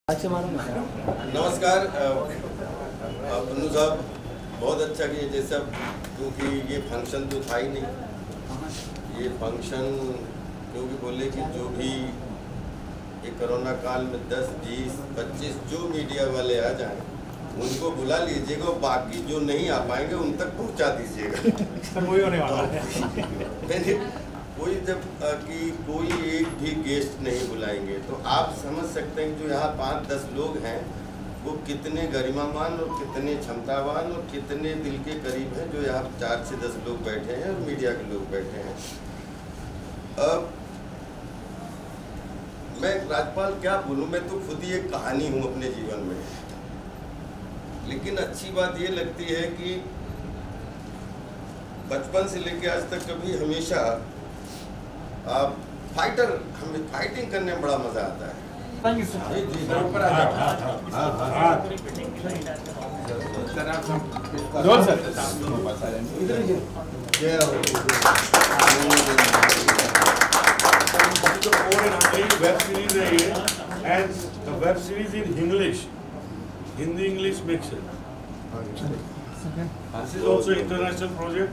नमस्कार पन्नू साहब, बहुत अच्छा किए जैसा, क्योंकि ये फंक्शन तो था ही नहीं। ये फंक्शन क्योंकि बोले कि जो भी ये कोरोना काल में 10, 20, 25 जो मीडिया वाले आ जाएं उनको बुला लीजिएगा, बाकी जो नहीं आ पाएंगे उन तक पहुंचा दीजिएगा। वही होने वाला है। कोई जब कि कोई एक भी गेस्ट नहीं बुलाएंगे तो आप समझ सकते हैं कि जो यहाँ 5-10 लोग हैं वो कितने गरिमामान और कितने क्षमतावान और कितने दिल के करीब हैं, जो यहाँ 4 से 10 लोग बैठे हैं और मीडिया के लोग बैठे हैं। अब मैं राज्यपाल क्या बोलूँ, मैं तो खुद ही एक कहानी हूँ अपने जीवन में। लेकिन अच्छी बात ये लगती है कि बचपन से लेकर आज तक कभी हमेशा फाइटर, हमें फाइटिंग करने में बड़ा मजा आता है। वेब सीरीज है ये, and the web series in English, Hindi-English mix. This is also international project.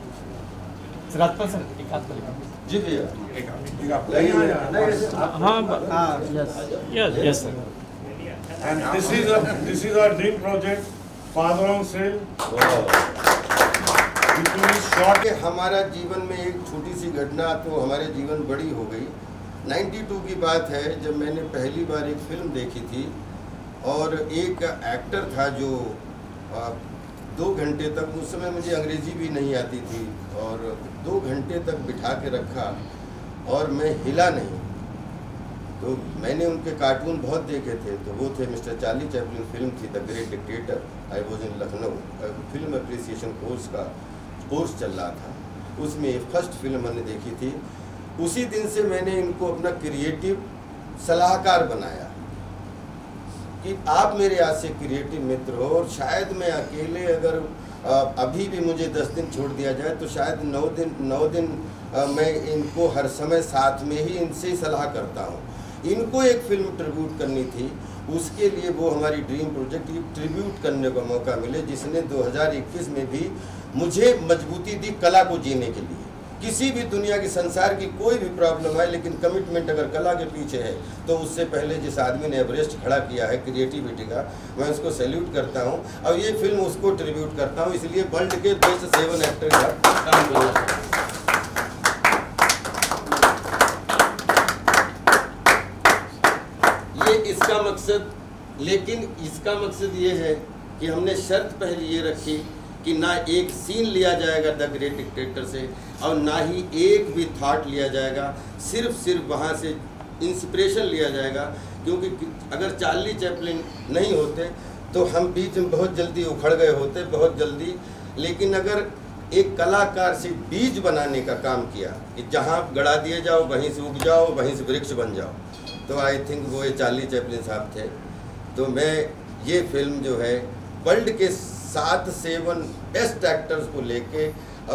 जी भैया, yes sir. And this is our dream project, Father on Sale. Short के हमारा जीवन में एक छोटी सी घटना तो हमारे जीवन बड़ी हो गई। 92 की बात है जब मैंने पहली बार एक फिल्म देखी थी और एक एक्टर था जो 2 घंटे तक, उस समय मुझे अंग्रेजी भी नहीं आती थी, और 2 घंटे तक बिठा के रखा और मैं हिला नहीं। तो मैंने उनके कार्टून बहुत देखे थे, तो वो थे मिस्टर चार्ली चैपलिन, फिल्म थी the great dictator. I was in Lucknow, film appreciation course का कोर्स चल रहा था, उसमें फर्स्ट फिल्म मैंने देखी थी। उसी दिन से मैंने इनको अपना क्रिएटिव सलाहकार बनाया कि आप मेरे आज से क्रिएटिव मित्र हो, और शायद मैं अकेले अगर अभी भी मुझे 10 दिन छोड़ दिया जाए तो शायद 9 दिन मैं इनको हर समय साथ में ही इनसे ही सलाह करता हूँ। इनको एक फिल्म ट्रिब्यूट करनी थी, उसके लिए वो हमारी ड्रीम प्रोजेक्ट की ट्रिब्यूट करने का मौका मिले, जिसने 2021 में भी मुझे मजबूती दी कला को जीने के लिए। किसी भी दुनिया की, संसार की कोई भी प्रॉब्लम है, लेकिन कमिटमेंट अगर कला के पीछे है तो उससे पहले जिस आदमी ने एवरेस्ट खड़ा किया है क्रिएटिविटी का, मैं उसको सैल्यूट करता हूं, और ये फिल्म उसको ट्रिब्यूट करता हूं। इसलिए वर्ल्ड के बेस्ट 7 एक्टर का ये इसका मकसद, लेकिन इसका मकसद ये है कि हमने शर्त पहले ये रखी कि ना एक सीन लिया जाएगा द ग्रेट डिक्टेटर से, और ना ही एक भी थॉट लिया जाएगा, सिर्फ वहाँ से इंस्पिरेशन लिया जाएगा। क्योंकि अगर चार्ली चैपलिन नहीं होते तो हम बीच में बहुत जल्दी उखड़ गए होते, बहुत जल्दी। लेकिन अगर एक कलाकार से बीज बनाने का काम किया कि जहाँ गड़ा दिए जाओ वहीं से उग जाओ, वहीं से वृक्ष बन जाओ, तो आई थिंक वो ये चार्ली चैपलिन साहब थे। तो मैं ये फिल्म जो है वर्ल्ड के 7 बेस्ट एक्टर्स को लेके,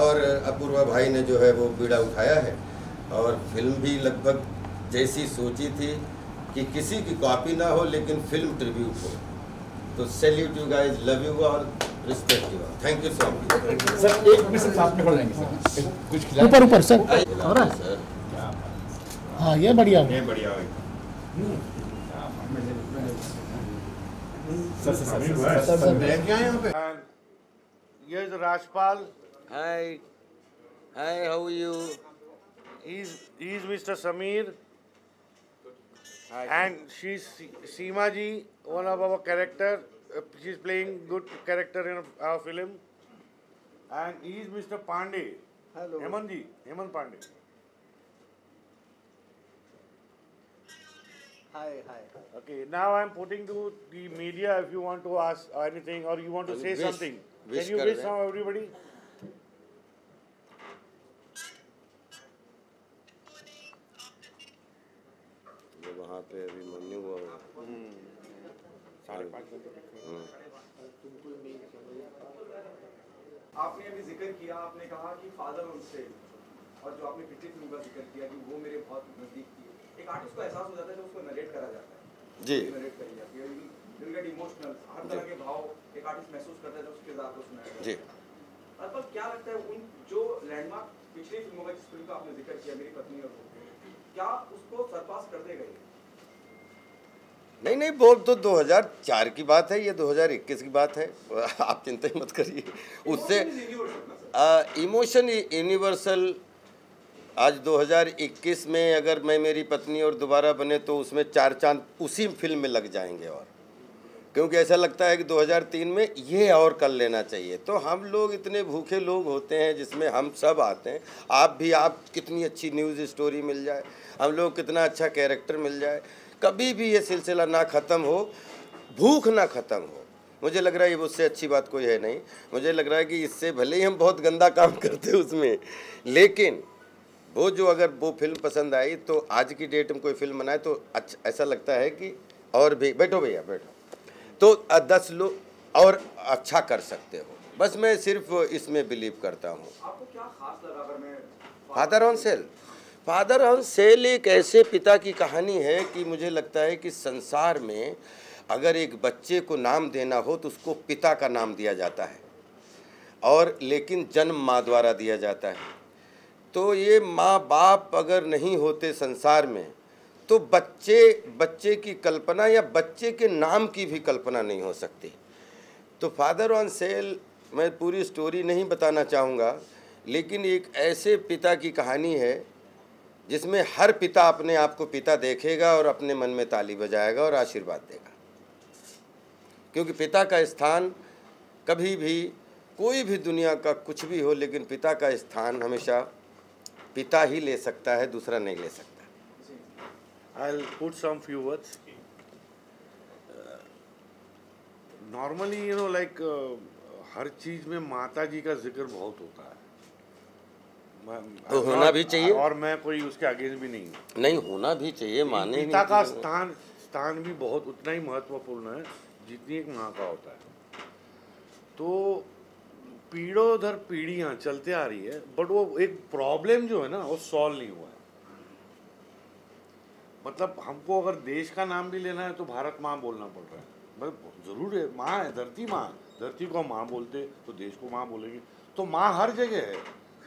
और अपूर्वा भाई ने जो है वो बीड़ा उठाया है, और फिल्म भी लगभग जैसी सोची थी कि किसी की कॉपी ना हो लेकिन फिल्म ट्रिब्यूट हो। तो salute you guys, love you all, respect you all, thank you so much. Sir एक मिनट साथ में पढ़ लेंगे सर, कुछ ऊपर सर हो रहा है सर। हाँ ये बढ़िया है, ये बढ़िया है सर। बैठ गया यहाँ पे। Here is Rajpal. Hi, how are you? He's Mr. Sameer. Hi. And she's Seema ji, one of our character. She's playing good character in our film. And he is Mr. Pandey. Hello. Hemant Pandey. Hi. Okay, now I'm putting to the media if you want to ask anything or you want to say something. Can you wish now everybody? ये वहाँ पे अभी mummy हुआ होगा। 5:30 आपने अभी जिक्र किया, आपने कहा कि फादर ऑन सेल, और जो आपने पिछली फिल्म का जिक्र किया कि वो मेरे बहुत नजदीक थी। एक आर्टिस्ट को एहसास हो जाता है जब उसको नरेट करा जाता है, जी, नरेट करी जाती है। हर तरह के भाव एक आर्टिस्ट महसूस करता है जब उसके किरदार को सुनाया जाता है। जी। पर क्या लगता है उन जो लैंडमार्क पिछली फिल्मों का, जिस फिल्म का आपने जिक्र किया, मेरी पत्नी और वो, क्या उसको सरपास कर देगा ये? नहीं नहीं, वो तो 2004 की बात है, ये 2021 की बात है, आप चिंता ही मत करिए उससे। Emotion universal. आज 2021 में अगर मैं मेरी पत्नी और दोबारा बने तो उसमें 4 चांद उसी फिल्म में लग जाएंगे, और क्योंकि ऐसा लगता है कि 2003 में ये और कर लेना चाहिए। तो हम लोग इतने भूखे लोग होते हैं जिसमें हम सब आते हैं, आप भी, आप कितनी अच्छी न्यूज़ स्टोरी मिल जाए, हम लोग कितना अच्छा कैरेक्टर मिल जाए, कभी भी ये सिलसिला ना ख़त्म हो, भूख ना ख़त्म हो। मुझे लग रहा है ये उससे अच्छी बात कोई है नहीं। मुझे लग रहा है कि इससे भले ही हम बहुत गंदा काम करते हैं उसमें, लेकिन वो जो अगर वो फिल्म पसंद आई तो आज की डेट में कोई फिल्म बनाए तो अच्छा, ऐसा लगता है कि और भी बैठो भैया बैठो, तो 10 लोग और अच्छा कर सकते हो। बस मैं सिर्फ इसमें बिलीव करता हूँ। आपको क्या खास लगा? अगर मैं father on cell, father on cell एक ऐसे पिता की कहानी है कि मुझे लगता है कि संसार में अगर एक बच्चे को नाम देना हो तो उसको पिता का नाम दिया जाता है, और लेकिन जन्म माँ द्वारा दिया जाता है। तो ये माँ बाप अगर नहीं होते संसार में तो बच्चे की कल्पना या बच्चे के नाम की भी कल्पना नहीं हो सकती। तो फादर ऑन सेल, मैं पूरी स्टोरी नहीं बताना चाहूँगा, लेकिन एक ऐसे पिता की कहानी है जिसमें हर पिता अपने आप को पिता देखेगा और अपने मन में ताली बजाएगा और आशीर्वाद देगा, क्योंकि पिता का स्थान कभी भी, कोई भी दुनिया का कुछ भी हो, लेकिन पिता का स्थान हमेशा पिता ही ले सकता है, दूसरा नहीं ले सकता। I'll put some few words. Normally, you know, like हर चीज में माता जी का जिक्र बहुत होता है। तो होना भी चाहिए, और मैं कोई उसके अगेंस्ट भी नहीं हूँ। नहीं होना भी चाहिए, माने पिता का स्थान भी बहुत उतना ही महत्वपूर्ण है जितनी एक माँ का होता है। तो पीढ़ों दर पीढ़ियाँ चलते आ रही है, बट वो एक प्रॉब्लम जो है ना वो सॉल्व नहीं हुआ है। मतलब हमको अगर देश का नाम भी लेना है तो भारत माँ बोलना पड़ रहा है। मतलब जरूर है, माँ है, धरती माँ, धरती को माँ बोलते तो देश को माँ बोलेगी। तो माँ हर जगह है।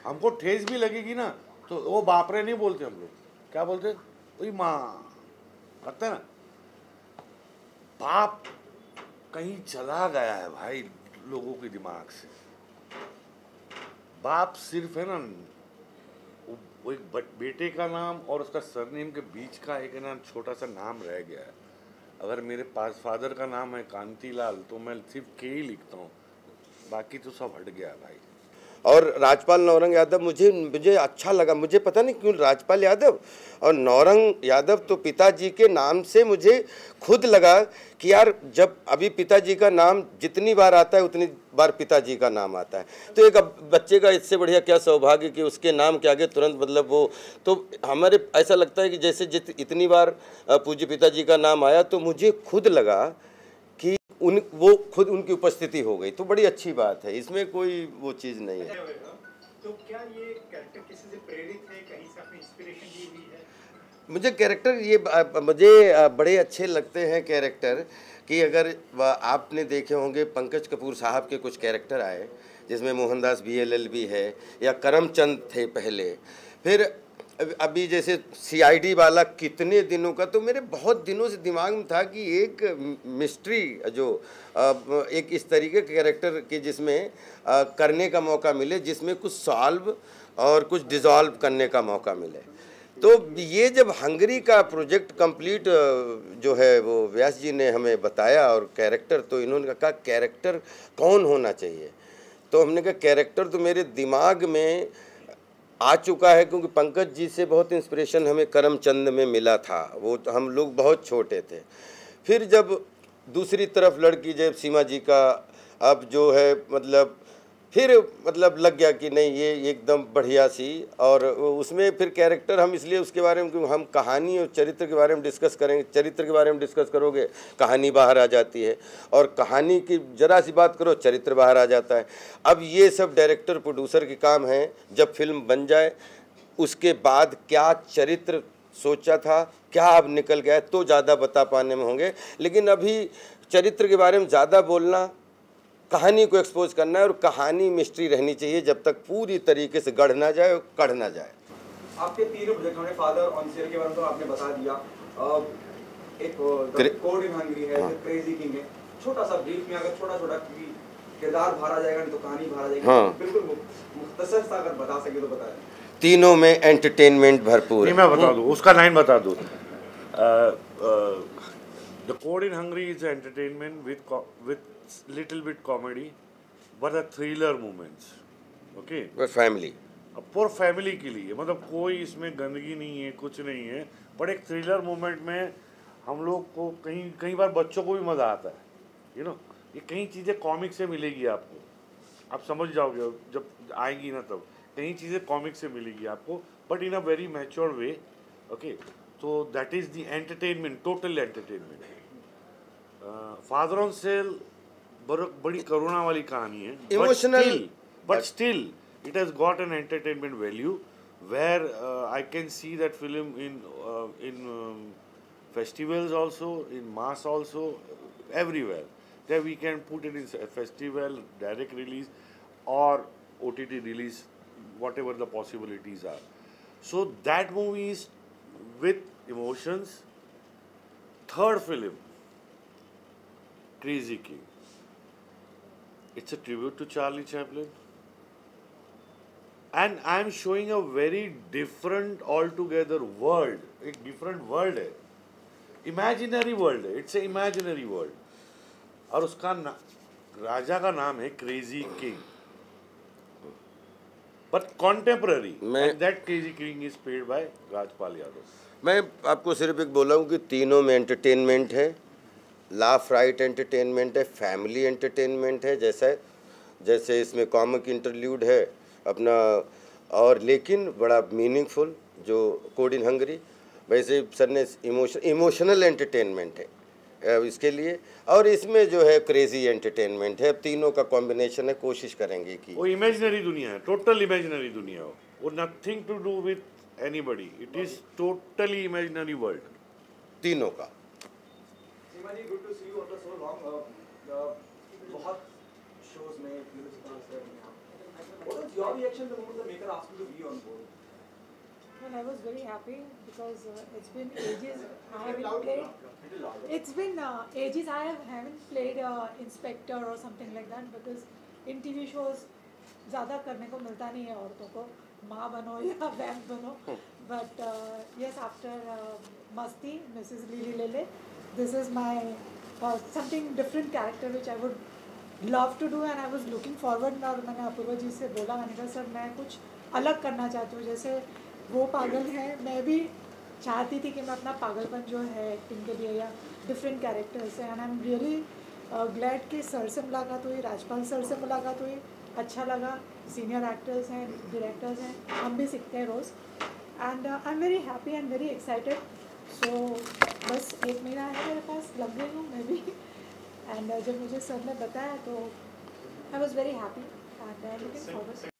हमको ठेस भी लगेगी ना तो वो बाप रे नहीं बोलते, हम लोग क्या बोलते, वही माँ लगता है ना। बाप कहीं चला गया है भाई लोगों के दिमाग से। बाप सिर्फ है ना वो एक बेटे का नाम और उसका सरनेम के बीच का एक ना छोटा सा नाम रह गया है। अगर मेरे पास फादर का नाम है कांतीलाल तो मैं सिर्फ के ही लिखता हूँ, बाकी तो सब हट गया भाई। और राजपाल नौरंग यादव मुझे अच्छा लगा। मुझे पता नहीं क्यों राजपाल यादव और नौरंग यादव तो पिताजी के नाम से मुझे खुद लगा कि यार जब अभी पिताजी का नाम जितनी बार आता है उतनी बार पिताजी का नाम आता है, तो एक बच्चे का इससे बढ़िया क्या सौभाग्य कि उसके नाम के आगे तुरंत मतलब वो, तो हमारे ऐसा लगता है कि जैसे इतनी बार पूज्य पिताजी का नाम आया तो मुझे खुद लगा कि वो खुद उनकी उपस्थिति हो गई, तो बड़ी अच्छी बात है, इसमें कोई वो चीज़ नहीं है। तो क्या ये कैरेक्टर किसी से प्रेरित है, कहीं से आपने इंस्पिरेशन ली हुई है? मुझे कैरेक्टर ये मुझे बड़े अच्छे लगते हैं कैरेक्टर कि अगर आपने देखे होंगे पंकज कपूर साहब के कुछ कैरेक्टर आए जिसमें मोहनदास VLLB है या करमचंद थे पहले, फिर अभी जैसे CID वाला कितने दिनों का, तो मेरे बहुत दिनों से दिमाग में था कि एक मिस्ट्री जो एक इस तरीके के कैरेक्टर के जिसमें करने का मौका मिले, जिसमें कुछ सॉल्व और कुछ डिसॉल्व करने का मौका मिले। तो ये जब हंगरी का प्रोजेक्ट कंप्लीट जो है वो व्यास जी ने हमें बताया और कैरेक्टर, तो इन्होंने कहा कैरेक्टर कौन होना चाहिए, तो हमने कहा कैरेक्टर तो मेरे दिमाग में आ चुका है, क्योंकि पंकज जी से बहुत इंस्पिरेशन हमें करमचंद में मिला था, वो हम लोग बहुत छोटे थे। फिर जब दूसरी तरफ लड़की जब सीमा जी का अब जो है मतलब लग गया कि नहीं ये एकदम बढ़िया सी, और उसमें फिर कैरेक्टर हम इसलिए उसके बारे में, क्योंकि हम कहानी और चरित्र के बारे में डिस्कस करेंगे, चरित्र के बारे में डिस्कस करोगे कहानी बाहर आ जाती है, और कहानी की जरा सी बात करो चरित्र बाहर आ जाता है। अब ये सब डायरेक्टर प्रोड्यूसर के काम है, जब फिल्म बन जाए उसके बाद क्या चरित्र सोचा था क्या अब निकल गया तो ज़्यादा बता पाने में होंगे, लेकिन अभी चरित्र के बारे में ज़्यादा बोलना, कहानी को एक्सपोज करना है, और कहानी मिस्ट्री रहनी चाहिए जब तक पूरी तरीके से गढ़ ना जाए और कढ़ ना जाए। आपके तीनों प्रोजेक्ट होने, फादर, ऑन सेल के बारे में तो आपने बता दिया, एक कोड इन हंगरी है, क्रेजी किंग है। छोटा सा ब्रीफ में अगर छोटा किरदार भरा जाएगा नहीं तो कहानी भरा जाएगी, बिल्कुल मुख्तसर सा अगर बता सके तो बताएं। तीनों में एंटरटेनमेंट भरपूर है। मैं बता दूं, उसका लाइन बता दूं। The code in Hungary is entertainment with little bit comedy, but the thriller moments, okay? वो फैमिली, अब पूरा फैमिली के लिए, मतलब कोई इसमें गंदगी नहीं है, कुछ नहीं है, बट एक थ्रिलर मोमेंट में हम लोग को कई बार बच्चों को भी मज़ा आता है, ये कई चीज़ें कॉमिक से मिलेगी आपको, आप समझ जाओगे जब आएंगी ना, तब कई चीज़ें कॉमिक से मिलेगी आपको, but in a very mature way, okay? तो that is the entertainment, total entertainment. Father on sale बड़ी करुणा वाली कहानी है, emotional, but still it has got an entertainment value where I can see that film in festivals also, in mass also, everywhere. There we can put it in a festival, direct release or OTT release, whatever the possibilities are. So that movie is with emotions. Third film, Crazy King. It's a tribute to Charlie Chaplin. And I am showing a very different altogether world. एक different world है, imaginary world है, it's a imaginary world. और उसका राजा का नाम है Crazy King. But contemporary, and that Crazy King is played by Rajpal Yadav. मैं आपको सिर्फ एक बोला हूँ कि तीनों में एंटरटेनमेंट है, लाफ राइट एंटरटेनमेंट है, फैमिली एंटरटेनमेंट है, जैसे इसमें कॉमिक इंटरल्यूड है अपना, और लेकिन बड़ा मीनिंगफुल जो कोड इन हंगरी, वैसे सर ने इमोशनल एंटरटेनमेंट है इसके लिए, और इसमें जो है क्रेजी एंटरटेनमेंट है। अब तीनों का कॉम्बिनेशन है, कोशिश करेंगे कि वो इमेजिनरी दुनिया है, टोटल इमेजिनरी दुनिया हो, वो nothing to do with anybody, it is totally imaginary world तीनों का। Seema ji, good to see you after so long. बहुत शोज में what was your reaction the moment the maker asked you to be on board? Well, I was very happy because it's been ages I haven't played. It's been ages I haven't played inspector or something like that, because in TV shows ज़्यादा करने को मिलता नहीं है औरतों को, माँ बनो या वैम्प बनो. But yes, after Masti, Mrs. Lili Lele, this is my something different character which I would love to do and I was looking forward. और मैंने अपूर्वा जी से बोला, मैंने कहा सर मैं कुछ अलग करना चाहती हूँ, जैसे वो पागल है, मैं भी चाहती थी कि मैं अपना पागलपन जो है एक्टिंग के लिए या डिफरेंट कैरेक्टर्स है, and I am really glad कि सर से मुलाकात हुई, राजपाल सर से मुलाकात हुई, अच्छा लगा, सीनियर एक्टर्स हैं, डायरेक्टर्स हैं, हम भी सीखते हैं रोज़, and I am very happy and very excited. So बस 1 महीना है मेरे पास, लग गई हूँ मैं भी. एंड जब मुझे सर ने बताया तो I was very happy and looking forward.